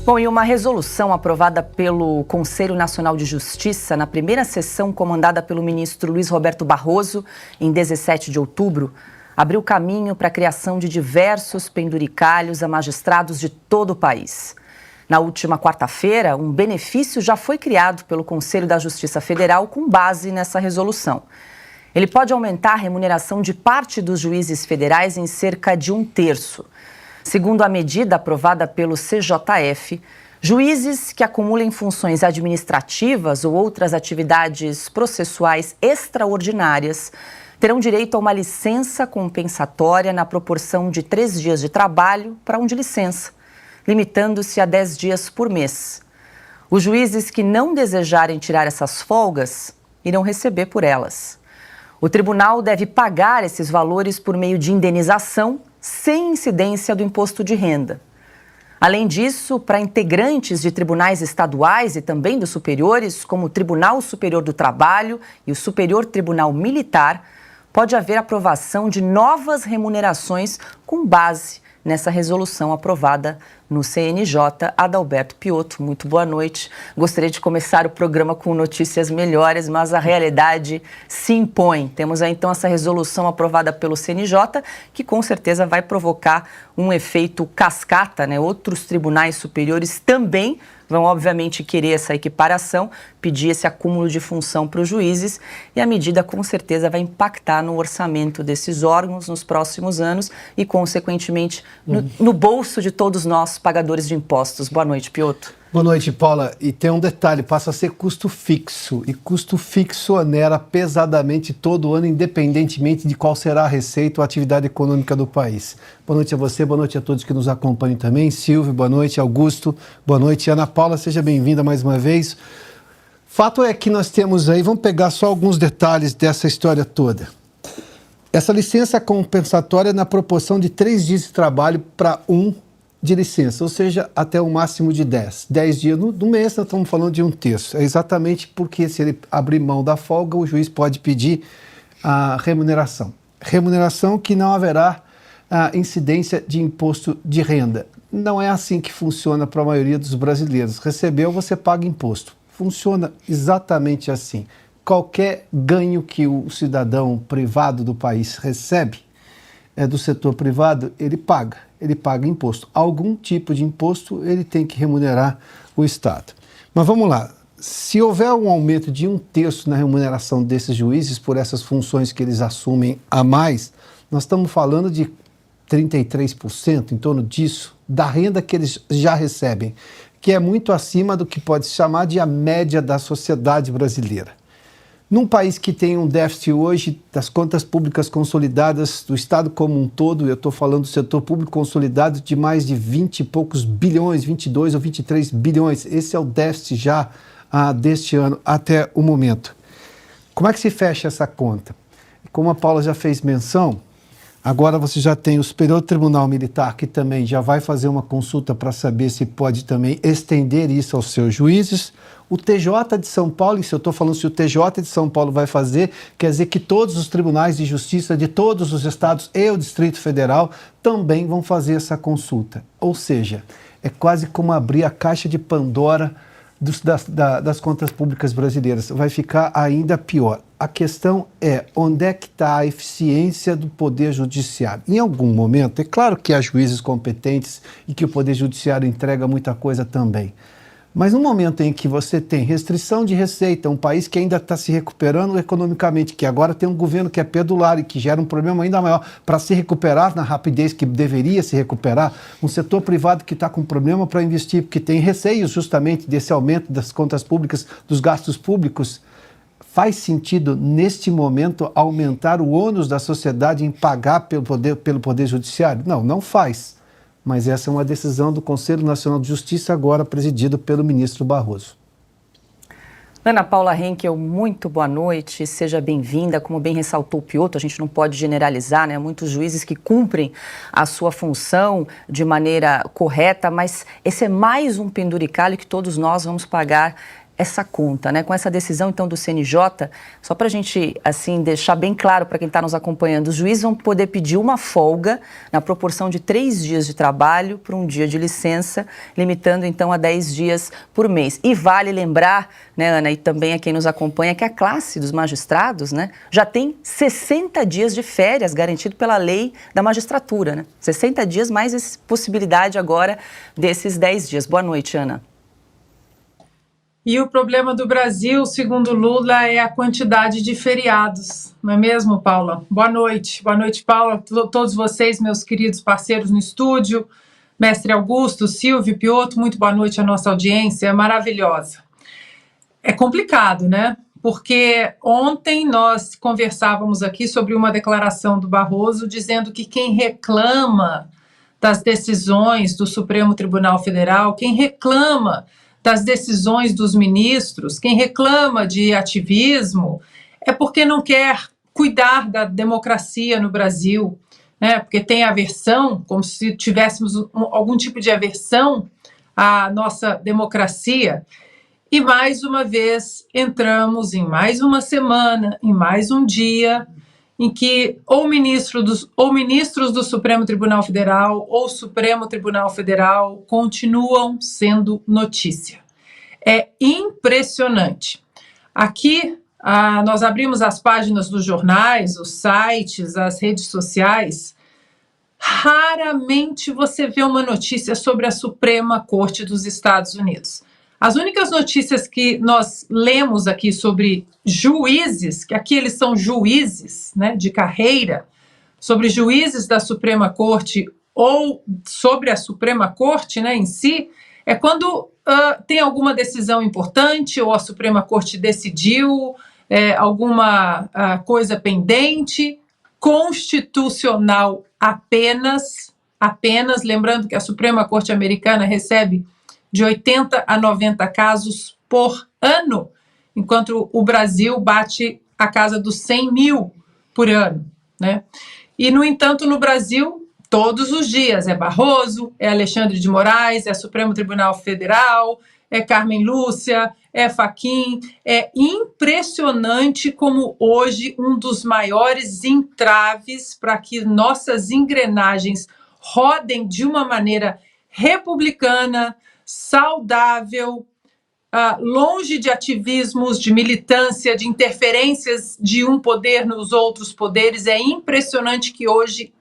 Bom, e uma resolução aprovada pelo Conselho Nacional de Justiça na primeira sessão comandada pelo ministro Luiz Roberto Barroso, em 17 de outubro, abriu caminho para a criação de diversos penduricalhos a magistrados de todo o país. Na última quarta-feira, um benefício já foi criado pelo Conselho da Justiça Federal com base nessa resolução. Ele pode aumentar a remuneração de parte dos juízes federais em cerca de 1/3. Segundo a medida aprovada pelo CJF, juízes que acumulem funções administrativas ou outras atividades processuais extraordinárias terão direito a uma licença compensatória na proporção de 3 dias de trabalho para 1 de licença, limitando-se a 10 dias por mês. Os juízes que não desejarem tirar essas folgas irão receber por elas. O tribunal deve pagar esses valores por meio de indenização, sem incidência do imposto de renda. Além disso, para integrantes de tribunais estaduais e também dos superiores, como o Tribunal Superior do Trabalho e o Superior Tribunal Militar, pode haver aprovação de novas remunerações com base nessa resolução aprovada no CNJ. Adalberto Piotto, muito boa noite. Gostaria de começar o programa com notícias melhores, mas a realidade se impõe. Temos aí então essa resolução aprovada pelo CNJ, que com certeza vai provocar um efeito cascata, né? Outros tribunais superiores também vão, obviamente, querer essa equiparação, pedir esse acúmulo de função para os juízes, e a medida, com certeza, vai impactar no orçamento desses órgãos nos próximos anos e, consequentemente, no bolso de todos nós, pagadores de impostos. Boa noite, Piotto. Boa noite, Paula. E tem um detalhe, passa a ser custo fixo, e custo fixo onera pesadamente todo ano, independentemente de qual será a receita ou a atividade econômica do país. Boa noite a você, boa noite a todos que nos acompanham também. Silvio, boa noite. Augusto, boa noite. Ana Paula, seja bem-vinda mais uma vez. Fato é que nós temos aí, vamos pegar só alguns detalhes dessa história toda. Essa licença compensatória na proporção de 3 dias de trabalho para 1 de licença, ou seja, até o máximo de 10. 10 dias no mês, nós estamos falando de 1/3. É exatamente porque se ele abrir mão da folga, o juiz pode pedir a remuneração. Remuneração que não haverá a incidência de imposto de renda. Não é assim que funciona para a maioria dos brasileiros. Recebeu, você paga imposto. Funciona exatamente assim. Qualquer ganho que o cidadão privado do país recebe, do setor privado, ele paga imposto. Algum tipo de imposto ele tem que remunerar o Estado. Mas vamos lá, se houver um aumento de 1/3 na remuneração desses juízes por essas funções que eles assumem a mais, nós estamos falando de 33%, em torno disso, da renda que eles já recebem, que é muito acima do que pode se chamar de a média da sociedade brasileira. Num país que tem um déficit hoje das contas públicas consolidadas do Estado como um todo, eu estou falando do setor público consolidado de mais de 20 e poucos bilhões, 22 ou 23 bilhões. Esse é o déficit já deste ano até o momento. Como é que se fecha essa conta? Como a Paula já fez menção, agora você já tem o Superior Tribunal Militar, que também já vai fazer uma consulta para saber se pode também estender isso aos seus juízes. O TJ de São Paulo, e se eu estou falando se o TJ de São Paulo vai fazer, quer dizer que todos os tribunais de justiça de todos os estados e o Distrito Federal também vão fazer essa consulta. Ou seja, é quase como abrir a caixa de Pandora das contas públicas brasileiras. Vai ficar ainda pior. A questão é onde é que está a eficiência do Poder Judiciário. Em algum momento, é claro que há juízes competentes e que o Poder Judiciário entrega muita coisa também. Mas no momento em que você tem restrição de receita, um país que ainda está se recuperando economicamente, que agora tem um governo que é pedular e que gera um problema ainda maior para se recuperar na rapidez que deveria se recuperar, um setor privado que está com problema para investir, porque tem receios justamente desse aumento das contas públicas, dos gastos públicos, faz sentido, neste momento, aumentar o ônus da sociedade em pagar pelo Poder Judiciário? Não, não faz. Mas essa é uma decisão do Conselho Nacional de Justiça, agora presidido pelo ministro Barroso. Ana Paula Henkel, muito boa noite, seja bem-vinda. Como bem ressaltou o Piotto, a gente não pode generalizar, né? Muitos juízes que cumprem a sua função de maneira correta, mas esse é mais um penduricalho que todos nós vamos pagar essa conta, né? Com essa decisão, então, do CNJ, só para a gente, assim, deixar bem claro para quem está nos acompanhando, os juízes vão poder pedir uma folga na proporção de 3 dias de trabalho por um dia de licença, limitando, então, a 10 dias por mês. E vale lembrar, né, Ana, e também a quem nos acompanha, que a classe dos magistrados, né, já tem 60 dias de férias garantido pela lei da magistratura, né? 60 dias mais essa possibilidade agora desses 10 dias. Boa noite, Ana. E o problema do Brasil, segundo Lula, é a quantidade de feriados, não é mesmo, Paula? Boa noite, Paula, todos vocês, meus queridos parceiros no estúdio, mestre Augusto, Silvio, Piotr, muito boa noite à nossa audiência, maravilhosa. É complicado, né? Porque ontem nós conversávamos aqui sobre uma declaração do Barroso dizendo que quem reclama das decisões do Supremo Tribunal Federal, quem reclama das decisões dos ministros, quem reclama de ativismo, é porque não quer cuidar da democracia no Brasil, né? Porque tem aversão, como se tivéssemos algum tipo de aversão à nossa democracia. E mais uma vez entramos em mais uma semana, em mais um dia, em que ou ministros do Supremo Tribunal Federal ou Supremo Tribunal Federal continuam sendo notícia. É impressionante. Aqui, nós abrimos as páginas dos jornais, os sites, as redes sociais. Raramente você vê uma notícia sobre a Suprema Corte dos Estados Unidos. As únicas notícias que nós lemos aqui sobre juízes, que aqui eles são juízes, né, de carreira, sobre juízes da Suprema Corte ou sobre a Suprema Corte, né, em si, é quando tem alguma decisão importante ou a Suprema Corte decidiu alguma coisa pendente, constitucional apenas, lembrando que a Suprema Corte americana recebe de 80 a 90 casos por ano, enquanto o Brasil bate a casa dos 100 mil por ano, né? E, no entanto, no Brasil, todos os dias é Barroso, é Alexandre de Moraes, é Supremo Tribunal Federal, é Carmen Lúcia, é Fachin. É impressionante como hoje um dos maiores entraves para que nossas engrenagens rodem de uma maneira republicana, saudável, longe de ativismos, de militância, de interferências de um poder nos outros poderes. É impressionante que hoje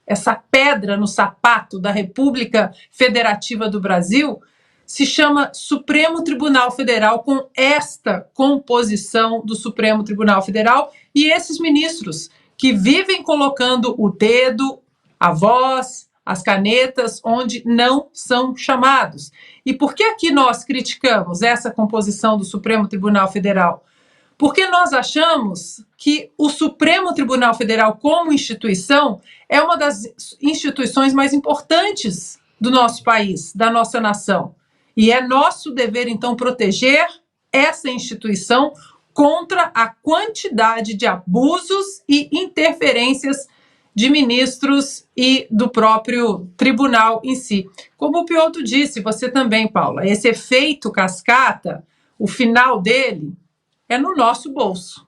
essa pedra no sapato da República Federativa do Brasil, se chama Supremo Tribunal Federal, com esta composição do Supremo Tribunal Federal e esses ministros que vivem colocando o dedo, a voz, as canetas onde não são chamados. E por que aqui nós criticamos essa composição do Supremo Tribunal Federal? Porque nós achamos que o Supremo Tribunal Federal, como instituição, é uma das instituições mais importantes do nosso país, da nossa nação. E é nosso dever, então, proteger essa instituição contra a quantidade de abusos e interferências de ministros e do próprio tribunal em si. Como o Piotr disse, você também, Paula, esse efeito cascata, o final dele é no nosso bolso.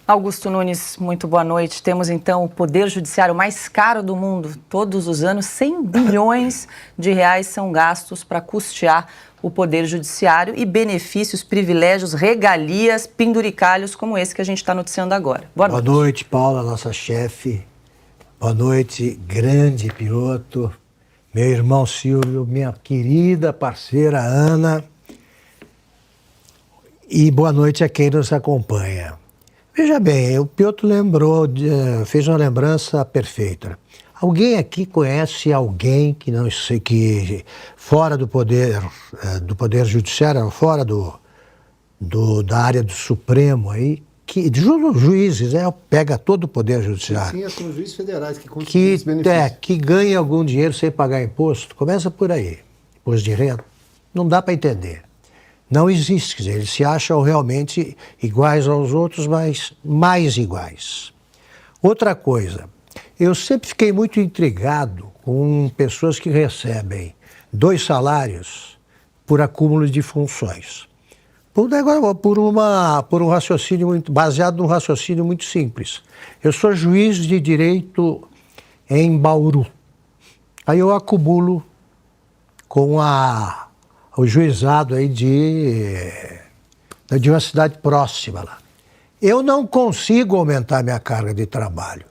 Augusto Nunes, muito boa noite. Temos, então, o poder judiciário mais caro do mundo. Todos os anos, 100 bilhões de reais são gastos para custear o poder judiciário e benefícios, privilégios, regalias, penduricalhos como esse que a gente está noticiando agora. Boa noite. Boa noite, Paula, nossa chefe. Boa noite, grande Piotr, meu irmão Silvio, minha querida parceira Ana. E boa noite a quem nos acompanha. Veja bem, o Piotr fez uma lembrança perfeita. Alguém aqui conhece alguém que não sei que fora do poder judiciário, fora da área do Supremo aí, que juízes, pega todo o poder judiciário. Sim, são juízes federais que conseguem esse benefício. Que ganha algum dinheiro sem pagar imposto. Começa por aí. Imposto de renda. Não dá para entender. Não existe, quer dizer, eles se acham realmente iguais aos outros, mas mais iguais. Outra coisa, eu sempre fiquei muito intrigado com pessoas que recebem 2 salários, por acúmulo de funções. Por um raciocínio baseado num raciocínio muito simples. Eu sou juiz de direito em Bauru. Aí eu acumulo com o juizado aí de uma cidade próxima lá. Eu não consigo aumentar minha carga de trabalho.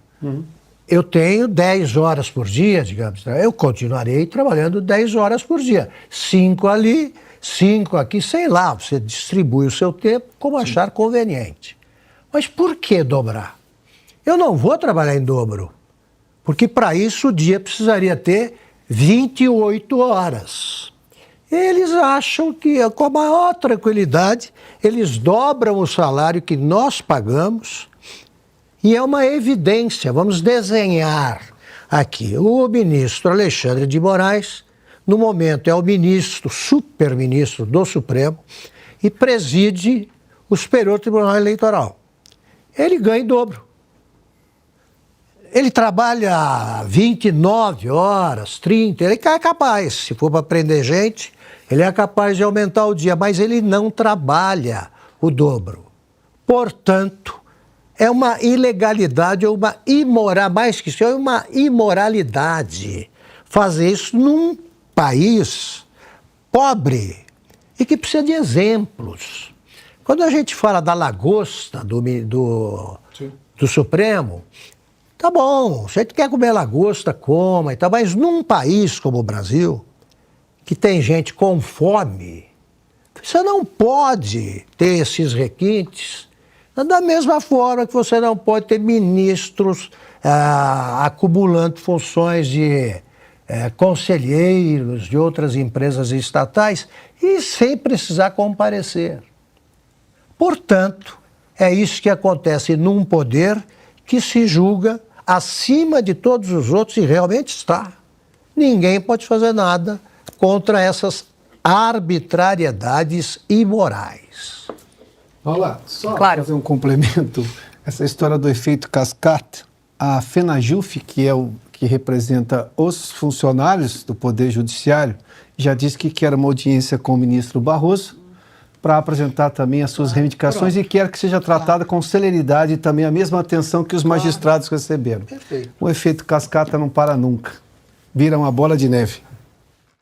Eu tenho 10 horas por dia, digamos. Eu continuarei trabalhando 10 horas por dia. 5 ali, 5 aqui, sei lá. Você distribui o seu tempo como achar conveniente. Mas por que dobrar? Eu não vou trabalhar em dobro. Porque para isso o dia precisaria ter 28 horas. Eles acham que, com a maior tranquilidade, eles dobram o salário que nós pagamos e é uma evidência. Vamos desenhar aqui. O ministro Alexandre de Moraes, no momento, é o ministro, superministro do Supremo e preside o Superior Tribunal Eleitoral. Ele ganha em dobro. Ele trabalha 29 horas, 30, ele é capaz, se for para prender gente, ele é capaz de aumentar o dia, mas ele não trabalha o dobro. Portanto, é uma ilegalidade ou uma imoralidade, mais que isso, é uma imoralidade fazer isso num país pobre e que precisa de exemplos. Quando a gente fala da lagosta do Supremo, tá bom, se a gente quer comer lagosta, coma e tal, mas num país como o Brasil, que tem gente com fome, você não pode ter esses requintes da mesma forma que você não pode ter ministros acumulando funções de conselheiros de outras empresas estatais e sem precisar comparecer. Portanto, é isso que acontece num poder que se julga acima de todos os outros e realmente está. Ninguém pode fazer nada contra essas arbitrariedades imorais. Paula, só fazer um complemento. Essa história do efeito cascata, a FENAJUF, que representa os funcionários do Poder Judiciário, já disse que quer uma audiência com o ministro Barroso para apresentar também as suas reivindicações e quer que seja tratada com celeridade e também a mesma atenção que os magistrados receberam. Perfeito. O efeito cascata não para nunca. Vira uma bola de neve.